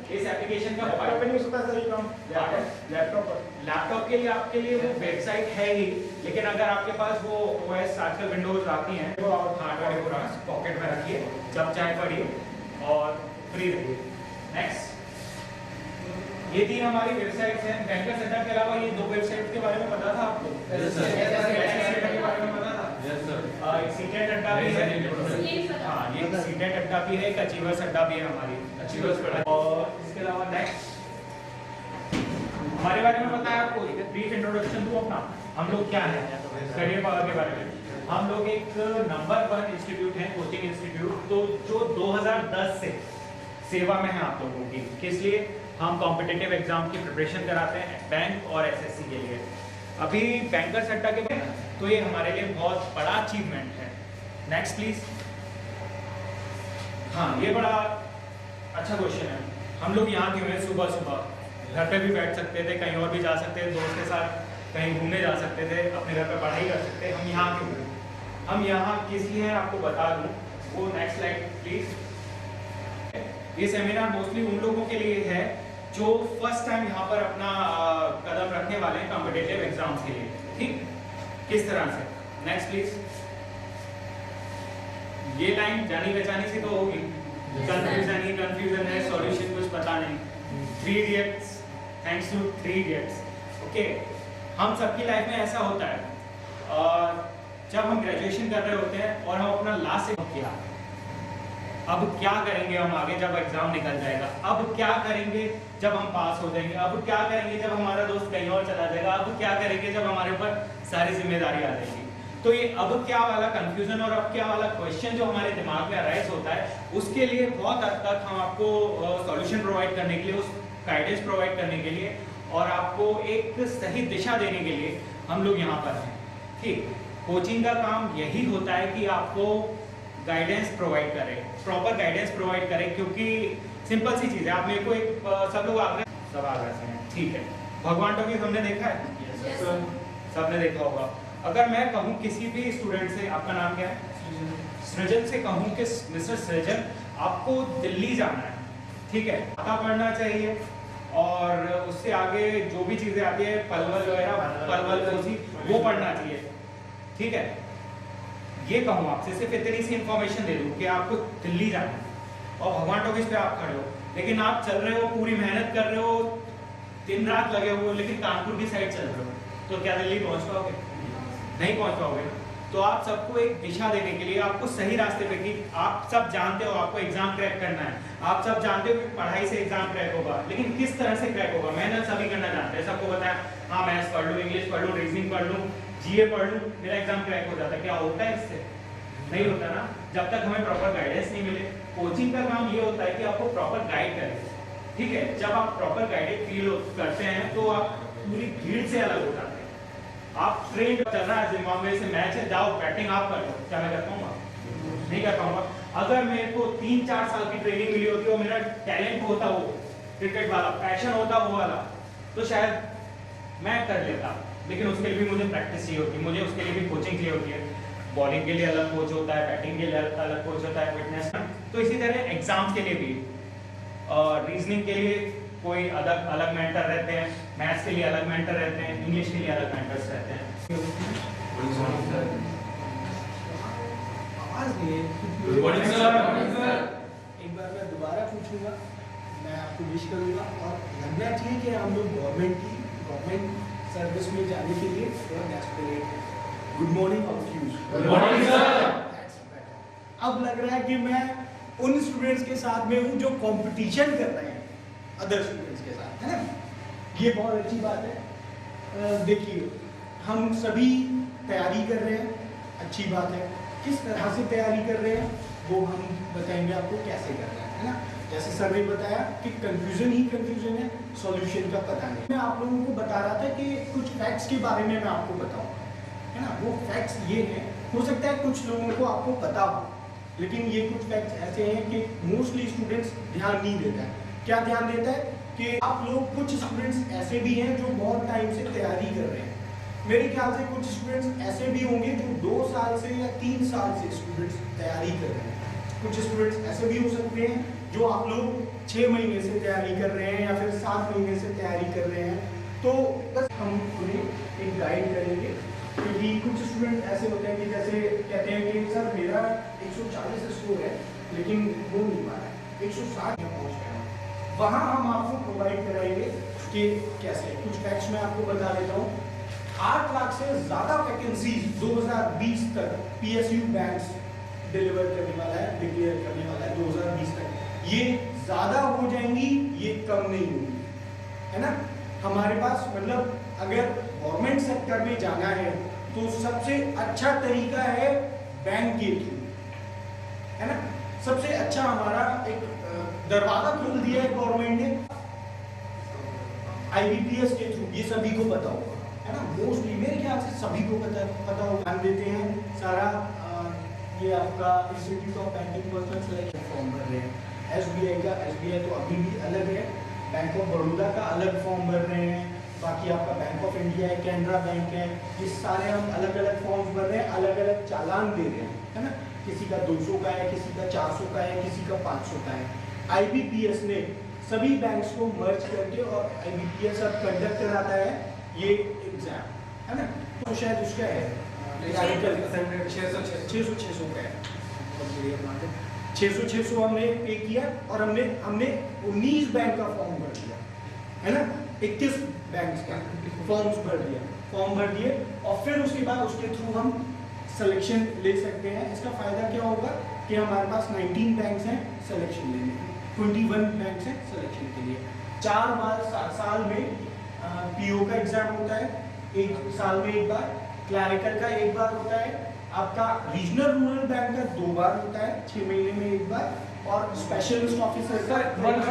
इस एप्लीकेशन का लैपटॉप पे नहीं हो सकता सर ये काम? लैपटॉप के लिए आपके लिए वो वेबसाइट है ही, लेकिन अगर आपके पास वो ओएस आजकल विंडोज आती हैं तो आप हार्डवेयर को पॉकेट में रखिए, जब चाहे पढ़िए और फ्री रहिए। नेक्स्ट, ये थी हमारी वेबसाइट्स हैं। बैंकर सेटअप के अलावा ये 2 वेबसाइट के बारे में पता था आपको? Yes sir. के बारे में पता था? Yes sir. एक सीटेट अड्डा भी है। हाँ, ये सीटेट अड्डा भी है, एक अचीवर्स अड्डा भी है हमारी अचीवर्स पर। और इसके अलावा नेक्स्ट हमारे बारे में पता है आपको? ब्रीफ इंट्रोडक्शन दूं अपना, हम लोग क्या है करियर पावर के बारे में। हम लोग एक नंबर 1 इंस्टीट्यूट है, कोचिंग इंस्टीट्यूट, तो जो 2010 से सेवा में है आप लोगों की। किस लिए? हम कॉम्पिटिटिव एग्जाम की प्रिपरेशन कराते हैं बैंक और एसएससी के लिए। अभी बैंकर्स अड्डा के बाद तो ये हमारे लिए बहुत बड़ा अचीवमेंट है। Next please. हाँ, ये बड़ा अच्छा क्वेश्चन है। हम लोग यहाँ क्यों हैं? सुबह सुबह घर पे भी बैठ सकते थे, कहीं और भी जा सकते थे, दोस्त के साथ कहीं घूमने जा सकते थे, अपने घर पे पढ़ाई कर सकते। हम यहाँ क्यों हैं? हम यहाँ किस लिए हैं आपको बता दूं। वो नेक्स्ट स्लाइड प्लीज। ये सेमिनार मोस्टली उन लोगों के लिए है जो फर्स्ट टाइम यहाँ पर अपना कदम रखने वाले हैं कॉम्पिटिटिव एग्जाम्स के लिए। ठीक, किस तरह से? Next please. ये लाइन जानी पहचानी सी तो होगी, कंफ्यूजन है, सॉल्यूशन कुछ पता नहीं। 3 Idiots, thanks to 3 Idiots. Okay, हम सबकी लाइफ में ऐसा होता है जब हम ग्रेजुएशन कर रहे होते हैं और हम अपना लास्ट से किया, अब क्या करेंगे हम आगे जब एग्जाम निकल जाएगा, अब क्या करेंगे जब हम पास हो जाएंगे, अब क्या करेंगे जब हमारा दोस्त कहीं और चला जाएगा, अब क्या करेंगे जब हमारे ऊपर सारी जिम्मेदारी आ जाएगी। तो ये अब क्या वाला कंफ्यूजन और अब क्या वाला क्वेश्चन जो हमारे दिमाग में अराइज होता है, उसके लिए बहुत हद तक हम आपको सॉल्यूशन प्रोवाइड करने के लिए, उस गाइडेंस प्रोवाइड करने के लिए और आपको एक सही दिशा देने के लिए हम लोग यहाँ पर हैं। ठीक, कोचिंग का काम यही होता है कि आपको गाइडेंस प्रोवाइड करें, प्रॉपर गाइडेंस प्रोवाइड करें, क्योंकि सिंपल सी चीज़ है। आप मेरे को एक सब लोग सब आगरा से हैं, ठीक है। भगवान टॉकीज हमने देखा है? yes, सबने देखा होगा। अगर मैं कहूँ किसी भी स्टूडेंट से, आपका नाम क्या है? सृजन से कहूँ कि मिस्टर सृजन आपको दिल्ली जाना है, ठीक है, खाता पढ़ना चाहिए और उससे आगे जो भी चीज़ें आती है पलवल वगैरह, पलवल कोसी, वो पढ़ना चाहिए, ठीक है। ये कहूँ आपसे, सिर्फ इतनी सी इंफॉर्मेशन दे दूँ कि आपको दिल्ली जाना है और भगवान टॉकीज पे आप खड़े हो, लेकिन आप चल रहे हो, पूरी मेहनत कर रहे हो, दिन रात लगे हो, लेकिन कानपुर की साइड चल रहे हो, तो क्या दिल्ली पहुँच पाओगे? नहीं पहुँच पाओगे। तो आप सबको एक दिशा देने के लिए, आपको सही रास्ते पे, कि आप सब जानते हो आपको एग्जाम क्रैक करना है, आप सब जानते हो कि पढ़ाई से एग्जाम क्रैक होगा, लेकिन किस तरह से क्रैक होगा? मेहनत सभी करना जानते हैं, सबको बताया हाँ मैथ्स पढ़ लूँ, इंग्लिश पढ़ लूँ, रीजनिंग पढ़ लूँ, जीए पढ़ लूँ, मेरा एग्जाम क्रैक हो जाता है। क्या होता है इससे? नहीं होता ना, जब तक हमें प्रॉपर गाइडेंस नहीं मिले। कोचिंग का काम ये होता है कि आपको प्रॉपर गाइड करें, ठीक है। जब आप प्रॉपर गाइडेड फील करते हैं तो आप पूरी भीड़ से अलग हो जाते हैं। आप ट्रेन चल रहा है, जिम्बाब्वे से मैच है, जाओ बैटिंग आप कर लो, क्या मैं कर पाऊंगा? नहीं कर पाऊंगा। अगर मेरे को 3-4 साल की ट्रेनिंग मिली होती और मेरा टैलेंट होता वो क्रिकेट वाला, पैशन होता वो वाला, तो शायद मैं कर लेता, लेकिन उसके लिए भी मुझे प्रैक्टिस चाहिए होती, मुझे उसके लिए भी कोचिंग चाहिए होती है। बॉलिंग के लिए अलग कोच होता है, बैटिंग के लिए अलग कोच होता है, फिटनेस। तो इसी तरह एग्जाम्स के लिए भी, रीजनिंग के लिए कोई अलग मेंटर रहते हैं, मैथ्स के लिए अलग मेंटर रहते हैं, इंग्लिश के लिए अलग मेंटर्स रहते हैं। एक बार मैं दोबारा पूछूंगा, मैं आपको विश करूंगा और लगना चाहिए कि हम लोग गवर्नमेंट सर्विस में जाने के लिए डेस्परेट हैं। Good morning all of you. Good morning sir. अब लग रहा है कि मैं उन स्टूडेंट्स के साथ में हूँ जो कंपटीशन कर रहे हैं अदर स्टूडेंट्स के साथ, है ना। ये बहुत अच्छी बात है। देखिए, हम सभी तैयारी कर रहे हैं, अच्छी बात है। किस तरह से तैयारी कर रहे हैं वो हम बताएंगे आपको कैसे करना है ना। जैसे सर ने बताया कि कंफ्यूजन ही कंफ्यूजन है, सॉल्यूशन का पता नहीं। मैं आप लोगों को बता रहा था कि कुछ फैक्ट्स के बारे में मैं आपको बताऊँ, है ना। वो फैक्ट्स ये हैं, हो सकता है कुछ लोगों को आपको पता हो, लेकिन ये कुछ फैक्ट्स ऐसे हैं कि मोस्टली स्टूडेंट्स ध्यान नहीं देता है। क्या ध्यान देता है कि आप लोग, कुछ स्टूडेंट्स ऐसे भी हैं जो बहुत टाइम से तैयारी कर रहे हैं। मेरे ख्याल से कुछ स्टूडेंट्स ऐसे भी होंगे जो 2 साल से या 3 साल से स्टूडेंट्स तैयारी कर रहे हैं। कुछ स्टूडेंट्स ऐसे भी हो सकते हैं जो आप लोग 6 महीने से तैयारी कर रहे हैं या फिर 7 महीने से तैयारी कर रहे हैं, तो बस हम उन्हें एक गाइड करेंगे। क्योंकि कुछ स्टूडेंट ऐसे होते हैं कि जैसे कहते हैं कि सर मेरा 140 स्कोर है लेकिन वो नहीं पा रहा है, 160 में पहुँच गया हूँ। वहाँ हम आपको प्रोवाइड कराएंगे कि कैसे। कुछ फैक्ट्स मैं आपको बता देता हूँ। 8 लाख से ज़्यादा वैकेंसीज 2020 तक PSU बैंक्स डिलीवर करने वाला है, डिक्लेयर करने वाला है 2020 तक। ये ज़्यादा हो जाएंगी, ये कम नहीं होंगी, है ना। हमारे पास मतलब अगर गवर्नमेंट सेक्टर में जाना है तो सबसे अच्छा तरीका है बैंक के थ्रू, है ना। सबसे अच्छा हमारा एक दरवाजा खोल दिया है गवर्नमेंट ने IBPS के थ्रू, ये सभी को पता होगा, है ना। मोस्टली मेरे ख्याल से सभी को पता होगा। हम देते हैं सारा ये आपका institute of banking personal selection form भर रहे हैं। SBI का, SBI तो अभी भी अलग है, बैंक ऑफ बड़ौदा का अलग फॉर्म भर रहे हैं, बाकी आपका बैंक ऑफ इंडिया है, कैनरा बैंक है, ये सारे हम अलग अलग फॉर्म्स भर रहे हैं, अलग अलग चालान दे रहे हैं, है ना। किसी का 200 का है, किसी का 400 का है, किसी का 500 का है। IBPS ने सभी बैंक्स को मर्ज करके और IBPS अब कंडक्ट कराता है ये एग्जाम, है ना। तो शायद उसका है 600 का है, 600 हमने पे किया और हमने 19 बैंक का फॉर्म भर दिया, है ना। 21 बैंक का फॉर्म भर दिए और फिर उसके बाद उसके थ्रू हम सिलेक्शन ले सकते हैं। इसका फायदा क्या होगा कि हमारे पास 19 बैंक्स हैं सिलेक्शन लेने के, 21 बैंक्स हैं सिलेक्शन के लिए। 4 बार साल में PO का एग्जाम होता है, 1 साल में 1 बार, क्लैरिकल का 1 बार होता है, आपका रीजनल रूरल बैंक का 2 बार होता है, 6 महीने में 1 बार, और स्पेशलिस्ट ऑफिसर का कौन सा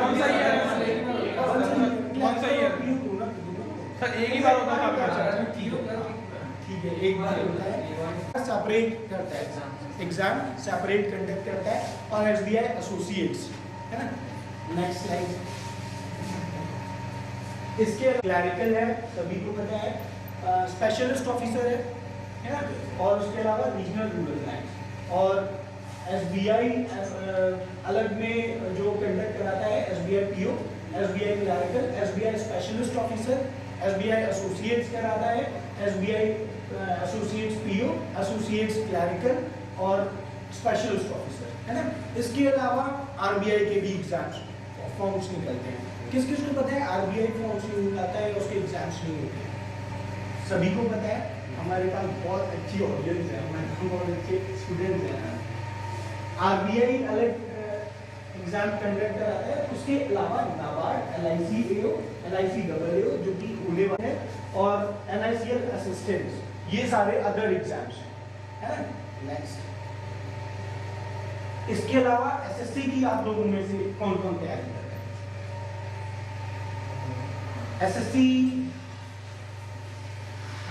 ईयर सर? एक ही बार होता है, ठीक है, 1 बार होता है। सेपरेट करता है एग्जाम सेपरेट कंडक्ट करता है और SBI एसोसिएट्स, है ना। Next slide. इसके क्लैरिकल है, सभी को पता है, स्पेशलिस्ट ऑफिसर है ना, और उसके अलावा रीजनल रूरल बैंक। और SBI अलग में जो कंडक्ट कराता है SBI PO, SBI clerical, SBI specialist officer, SBI associates कराता है, SBI associates PO, associates clerical और स्पेशलिस्ट ऑफिसर, है ना। इसके अलावा RBI के भी एग्जाम्स फॉर्म्स निकलते हैं। किस किस को पता है RBI फॉर्म्स नहीं निकलता है, उसके एग्जाम्स नहीं होते हैं? सभी को पता है। हमारे पास बहुत अच्छी ऑडियंस है, हमारे बहुत अच्छे स्टूडेंट्स हैं। RBI अलग एग्जाम कंडक्ट कराता है, उसके अलावा NABARD, LIC AO, LIC AO जो कि होने वाले हैं, और NICL असिस्टेंट्स, ये सारे अदर एग्जाम्स, है ना। नेक्स्ट, इसके अलावा SSC की आप लोगों में से कौन कौन तैयारी कर रहे हैं? SSC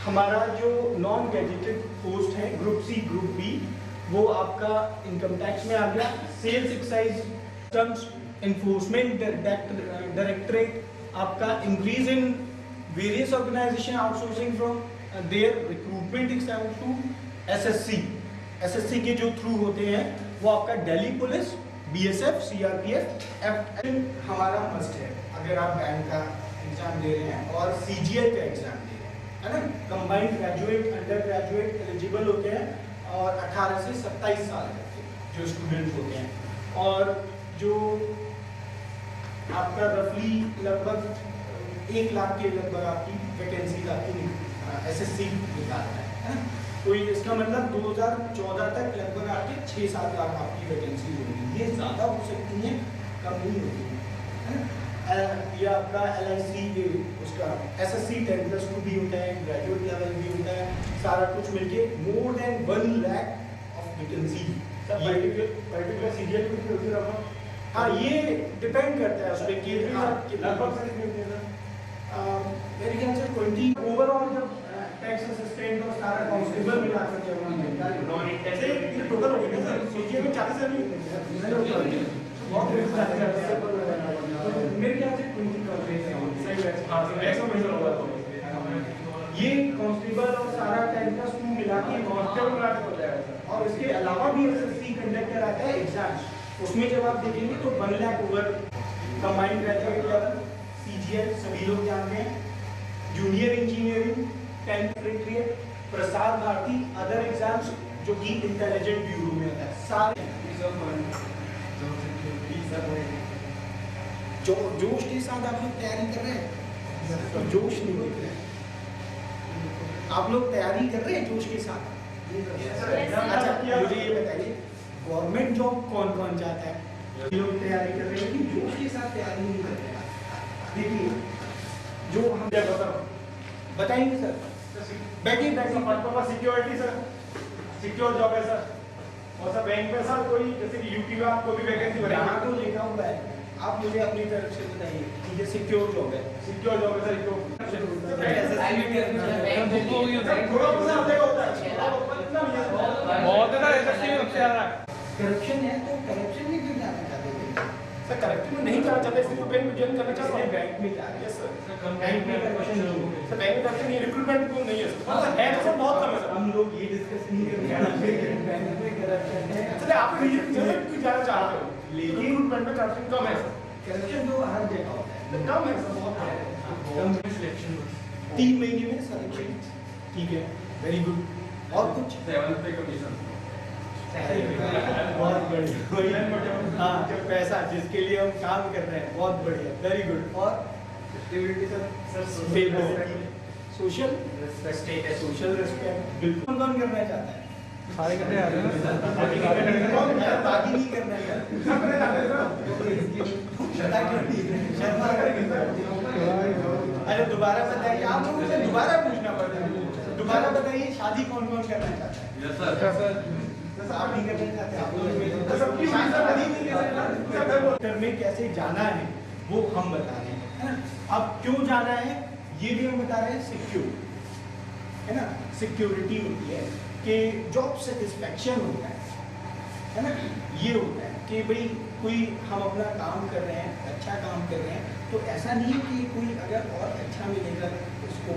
हमारा जो नॉन गैजेटेड पोस्ट है, ग्रुप C, ग्रुप B, वो आपका इनकम टैक्स में आ गया। Sales excise customs enforcement directorate, आपका increase in various organisation outsourcing from their recruitment exam to SSC के जो थ्रू होते हैं वो आपका दिल्ली पुलिस, BSF, CRPF, हमारा मस्ट है अगर आप बैंक का एग्जाम दे रहे हैं और CGI का एग्जाम दे रहे हैं, है ना। Combined graduate, under graduate eligible होते हैं और 18 से 27 साल के जो स्टूडेंट्स होते हैं। और जो आपका रफली लगभग 1 लाख के लगभग आपकी वैकेंसीज आपकी SSC निकालता है ना। तो इसका मतलब 2014 तक लगभग आपके 6-7 लाख आपकी वैकेंसी होगी। ये ज़्यादा हो सकती है, कम नहीं होती है ना। ये आपका LIC उसका SSC 10+2 भी होता है, ग्रेजुएट लेवल भी होता है, सारा कुछ मिलके more than 1 lakh of vacancy. Particular CGI को फिर हाँ, ये डिपेंड करता है उस पर कि लगभग मेरे ख्याल से 20 ओवरऑल जब टैक्स असिस्टेंट और सारा कांस्टेबल मिला करके टोटल हो गया सर। सीजीआई में 40 से भी बहुत मेरे ख्याल से 20 ये कांस्टेबल और सारा टैक्स टू मिला के और इसके अलावा भी SSC कंडक्ट कराता है एग्जाम्स। उसमें जब आप देखेंगे तो 1 lakh over combined graduate level CGL सभी लोग जानते हैं, junior engineering 10th प्रिंटरियट, Prasar Bharati, other exams जो कि इंटेलिजेंट ब्यूरो में होता है, सारे जो जोश के साथ आप लोग तैयारी कर रहे हैं, तो जोश नहीं दिख रहा है। आप लोग तैयारी कर रहे हैं जोश के साथ? अच्छा मुझे ये बताइए, गवर्नमेंट जॉब कौन कौन चाहता है? ये लोग तैयारी कर रहे हैं कि जोश के साथ तैयारी नहीं कर रहे हैं? देखिए जो हम बताएंगे सर, बैठिए बैठिए। सिक्योरिटी सर, सिक्योर जॉब है सर। और सर बैंक में सर कोई जैसे कि यूपी में आपको भी वैकेंसी यहाँ बनेगी। तो लिखा हुआ है, आप मुझे अपनी तरफ से बताइए कि ये सिक्योर जॉब है। सिक्योर जॉब है सर। बहुत है सर, SSC में सबसे ज्यादा करप्शन है तो करप्शन में क्यों जाना चाहते हैं? सर। करप्शन में नहीं जाना चाहते, सिर्फ बैंक में ज्वाइन करना चाहते हैं। बैंक में जा रहे हैं। Yes sir. बैंक में करप्शन नहीं है। सर बैंक में करप्शन नहीं, रिक्रूटमेंट को नहीं है सर। है तो सर बहुत कम है सर। हम लोग ये डिस्कस नहीं कर रहे हैं बैंक में करप्शन है। सर आप रीजन क्यों जाना चाहते हो? लेकिन रिक्रूटमेंट में करप्शन कम है सर। करप्शन तो हर जगह होता है। सर कम है सर, बहुत कम है। कम सिलेक्शन 3 महीने में सिलेक्शन, ठीक है, वेरी गुड। और कुछ? 7th पे कमीशन। बहुत बढ़िया। हाँ, जो पैसा जिसके लिए हम काम कर रहे हैं, बहुत बढ़िया, वेरी गुड। और stability sir, social respect, social respect बिल्कुल कौन करना चाहता है? सारे करते आ रहे हैं। कौन बाकी नहीं करना चाहता? शर्मा अरे दोबारा बताइए, आप लोगों से दोबारा पूछना पड़ता है। दोबारा बताइए, शादी कौन कौन करना चाहता है? आप नहीं करना चाहते, आप लोग शादी नहीं करना में कैसे जाना है वो हम बता रहे हैं, है ना। अब क्यों जाना है ये भी हम बता रहे हैं। सिक्योर है ना, सिक्योरिटी होती है कि जॉब सेटिस्फेक्शन होता है ना। ये होता है कि भाई कोई हम अपना काम कर रहे हैं, अच्छा काम कर रहे हैं, तो ऐसा नहीं है कि कोई अगर और अच्छा मिलेगा उसको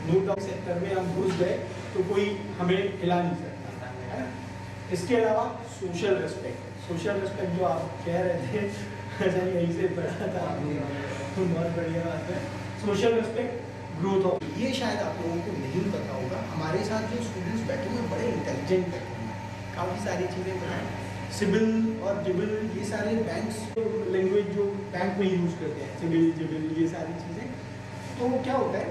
नो डाउट सेक्टर में हम घुस गए तो कोई हमें हिला नहीं सकता, है ना। इसके अलावा सोशल रिस्पेक्ट जो आप कह रहे थे, अच्छा यहीं से पढ़ा था आपने, तो बहुत बढ़िया बात है। सोशल रिस्पेक्ट, ग्रोथ ऑफ, ये शायद आप लोगों को नहीं पता होगा। हमारे साथ जो स्टूडेंट्स बैठे हुए बड़े इंटेलिजेंट बैठे हुए हैं, काफ़ी सारी चीज़ें बताएं। सिबिल और जिबिल ये सारे बैंक्स लैंग्वेज जो बैंक में यूज़ करते हैं, सिबिल जिबिल ये सारी चीज़ें, तो क्या होता है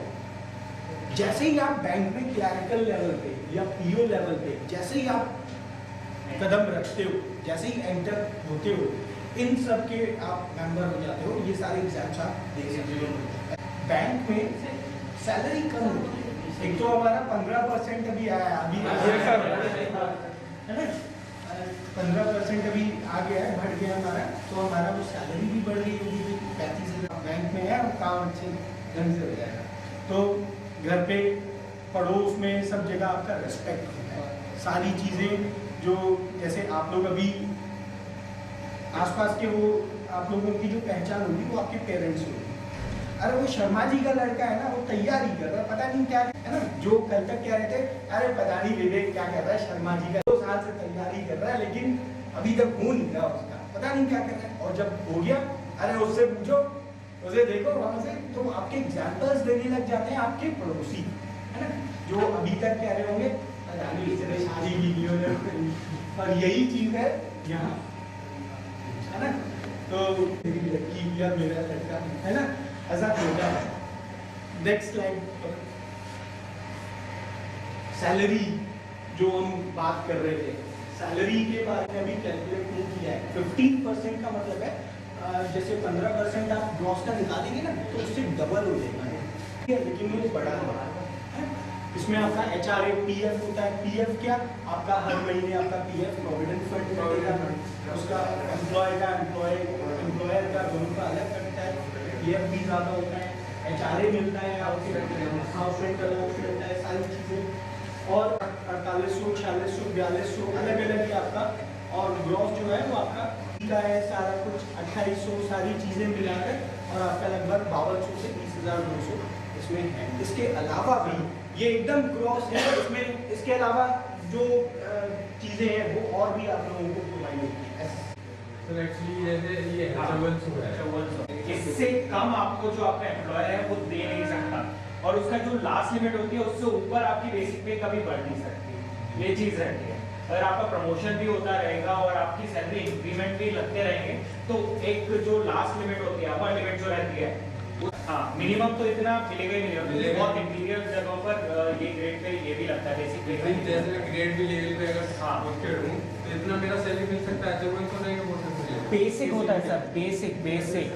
जैसे ही आप बैंक में क्लरिकल लेवल पे या PO लेवल पे जैसे ही आप कदम रखते हो, जैसे ही एंटर होते हो, इन सब के आप मेंबर हो जाते हो, ये सारे एग्जाम्स आप दे सकते हो। बैंक में सैलरी कम होती है। एक तो हमारा 15% अभी आया, अभी है ना, 15% अभी आ गया है, बढ़ गया हमारा, तो हमारा वो सैलरी भी बढ़ गई होगी। 35,000 बैंक में है और काम अच्छे ढंग से हो जाएगा। तो घर पे पड़ोस में सब जगह आपका रिस्पेक्ट होता है। सारी चीज़ें जो जैसे आप लोग अभी आसपास के वो आप लोगों की जो पहचान होगी वो आपके पेरेंट्स होगी। अरे वो शर्मा जी का लड़का है ना, वो तैयारी कर रहा है, पता नहीं क्या है ना, जो कल तक कह रहे थे अरे पता नहीं विवेक क्या कर रहा है, शर्मा जी का 2 साल से तैयारी कर रहा है लेकिन अभी तक हो नहीं रहा उसका, पता नहीं क्या कर रहा है। और जब हो गया, अरे उससे पूछो, उसे देखो वहां से, तो आपके एग्जाम्पल्स देने लग जाते हैं आपके पड़ोसी, है ना, जो अभी तक कह रहे होंगे पता नहीं इसने शादी की नहीं हो। और यही चीज है यहाँ, है ना। तो मेरी लड़की या मेरा लड़का, है ना, ऐसा होता है। Next slide. सैलरी जो हम बात कर रहे थे, सैलरी के बारे में अभी कैलकुलेट नहीं किया है। 15% का मतलब है जैसे 15% आप ग्रॉस का निकालेंगे ना तो उससे डबल हो जाएगा, लेकिन वो बड़ा है। इसमें आपका HRA PF होता है। PF क्या, आपका हर महीने आपका PF प्रोविडेंट फंड कटेगा, उसका एम्प्लॉयर का दोनों का अलग कटता है। PF भी ज़्यादा होता है, HRA मिलता है, आपके हाउस रेंट अलग मिलता है, सारी चीज़ें। और 4800 4600 4200 अलग अलग ही आपका, और ग्रॉस जो है वो आपका का है सारा कुछ 2800, सारी चीज़ें मिलाकर, और आपका लगभग 5200 से 20,200 इसमें है। इसके अलावा भी ये एकदम ग्रॉस है, इसमें इसके अलावा जो चीज़ें हैं वो और भी आप लोगों को प्रोवाइड होती है। तो एक्चुअली जैसे ये हाँ। 5400 है। 5400 इससे कम आपको जो आपका एम्प्लॉयर है वो दे नहीं सकता, और उसका जो लास्ट लिमिट होती है उससे ऊपर आपकी बेसिक पे कभी बढ़ नहीं सकती। ये चीज़ रहती है। अगर आपका प्रमोशन भी होता रहेगा और आपकी सैलरी इंक्रीमेंट भी लगते रहेंगे तो एक जो लास्ट लिमिट होती है, अपर लिमिट जो रहती है, हाँ मिनिमम तो इतना मिलेगा ही मिलेगा। मिलेगा। बहुत इंटीरियर जगहों पर ये ग्रेड पे ये भी लगता है, बेसिक पे लेकिन जैसे मैं ग्रेड भी लेवल पे अगर हाँ। पोस्टेड हूँ तो इतना मेरा सैलरी मिल सकता है, 5400 नहीं बोल सकते। बेसिक होता है सर, बेसिक बेसिक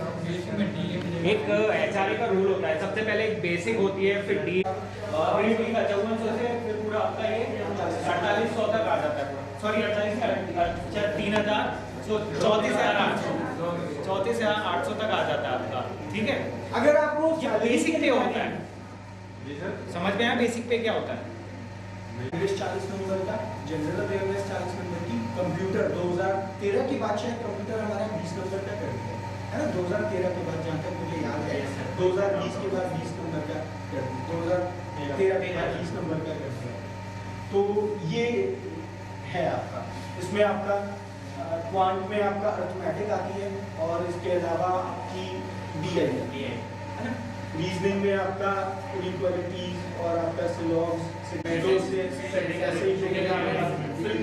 एक एचआरए का रूल होता है, सबसे पहले एक बेसिक होती है, फिर डी का 5400 से फिर पूरा आपका ये 4800 तक आ जाता है। सॉरी 48 3000 34,800 34,800 तक आ जाता है आपका। ठीक है, अगर आपको ये बेसिक पे होता है। जी सर। समझ में आया बेसिक पे क्या होता है? इंग्लिश 40 नंबर का, जनरल अवेयरनेस 40 नंबर की, कंप्यूटर 2013 के बाद शायद कंप्यूटर हमारा 20 नंबर का कर दिया है ना, 2013 के बाद जहाँ तक मुझे याद है, 2020 के बाद 20 नंबर का कर दिया, 2013 के बाद 20 नंबर का कर दिया। तो ये है आपका, इसमें आपका क्वांट में आपका अर्थमेटिक आती है, और इसके अलावा आपकी DI आती है ना, रीजनिंग में आपका इक्वालिटीज और आपका सिलॉग्स फिल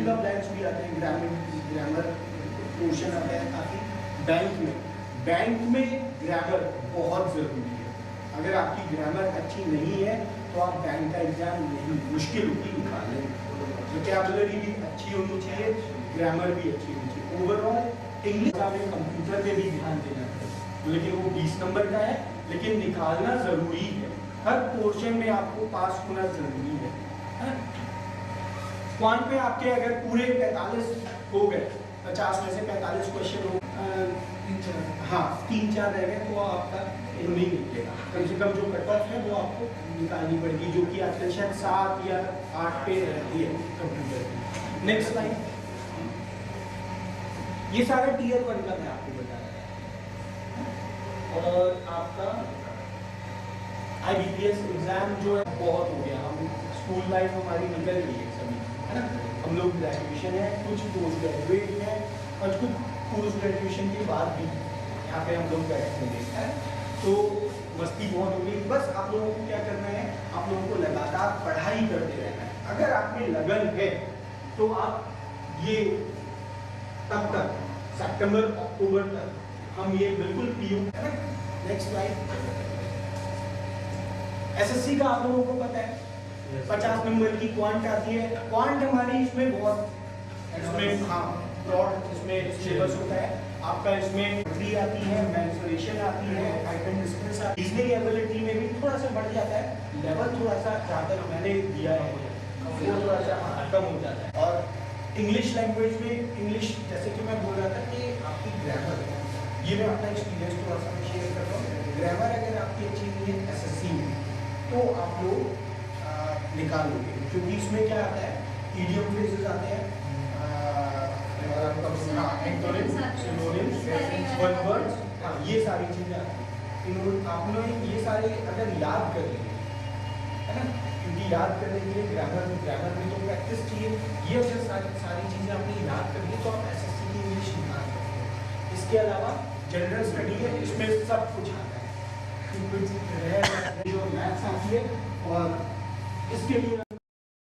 द ब्लैंक्स भी आते हैं, ग्रामर पोर्शन आता है काफी। बैंक में ग्रामर बहुत जरूरी है। अगर आपकी ग्रामर अच्छी नहीं है तो आप बैंक का एग्जाम नहीं, मुश्किल होगी निकालने में। वोकैबुलरी भी अच्छी होनी चाहिए, ग्रामर भी अच्छी होनी चाहिए। ओवरऑल इंग्लिश में कंप्यूटर पे भी ध्यान देना है, लेकिन वो 20 नंबर का है, लेकिन निकालना जरूरी है। हर पोर्शन में आपको पास होना जरूरी है। क्वांट में आपके अगर पूरे 45 हो गए, 50 में से 45 क्वेश्चन हो, हाँ 3-4 रह गए तो आपका नहीं निकलेगा। कम से कम जो कट ऑफ है वो आपको निकालनी पड़ेगी, जो कि आजकल शायद 7 या 8 पे रहती है कंप्यूटर। नेक्स्ट लाइन, ये सारा टीयर 1 का मैं आपको बता रहा हूँ। और आपका IBPS एग्जाम जो है बहुत हो गया, हम स्कूल लाइफ हमारी निकल गई है सभी, है ना। हम लोग ग्रेजुएशन है, कुछ पोस्ट ग्रेजुएट भी है, और कुछ पोस्ट ग्रेजुएशन के बाद भी यहाँ पे हम लोग बैठे हैं। तो मस्ती बहुत हो गई। बस आप लोगों को क्या करना है, आप लोगों को लगातार पढ़ाई करते रहना है। अगर आप में लगन है तो आप ये तब तक सितंबर अक्टूबर तक हम ये बिल्कुल PU, है ना। नेक्स्ट स्लाइड, SSC का आप लोगों को पता है 50 नंबर की क्वांट आती है। क्वांट हमारी इसमें बहुत, इसमें हाँ ब्रॉड इसमें सिलेबस होता है आपका। इसमें ट्री आती है, मेंसुरेशन आती है, आइटम डिस्टेंस आती है। रीजनिंग एबिलिटी में भी थोड़ा सा बढ़ जाता है, लेवल थोड़ा सा ज़्यादा मैंने दिया है, वो थोड़ा सा कम हो जाता है। और इंग्लिश लैंग्वेज में, इंग्लिश जैसे कि मैं बोल रहा था कि आपकी ग्रामर, ये मैं अपना एक्सपीरियंस थोड़ा सा शेयर कर रहा हूँ। ग्रामर अगर आपकी अच्छी नहीं है SSC में तो आप लोग निकाल लोगे, क्योंकि इसमें क्या आता है, इडियम फ्रेजेस आते हैं, ये सारी चीजें आती हैं। आप लोग ये सारे अगर याद कर लेंगे, है ना, क्योंकि याद करने के लिए ग्रामर में तो प्रैक्टिस चाहिए। ये अगर सारी चीजें आपने याद कर ली तो आप SSC की इंग्लिश निकाल सकते हो। इसके अलावा जनरल स्टडी है, इसमें सब कुछ आता है, जो मैथ्स आती है, और इसके लिए